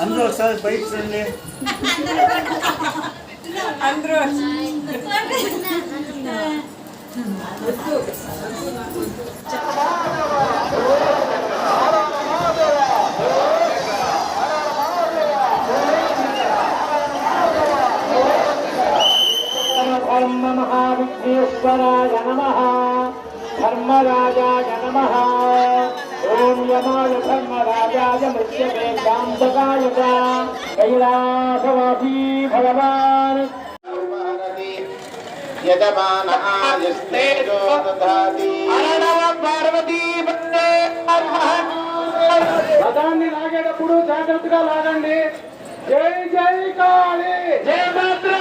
అందరూ ఒకసారి బయట రండి. అందరూ महाविघ्नेश्वराय नमः धर्मराजाय नमः ओम यमाय धर्मराजाय मृत्यवे शांतकाय कैलासवासी भगवान यजमान आदिस्तेजो दधाति अरणव पार्वती वन्दे పదాన్ని లాగేటప్పుడు జాగ్రత్తగా లాగండి. జై జై కాళీ జై మాత్ర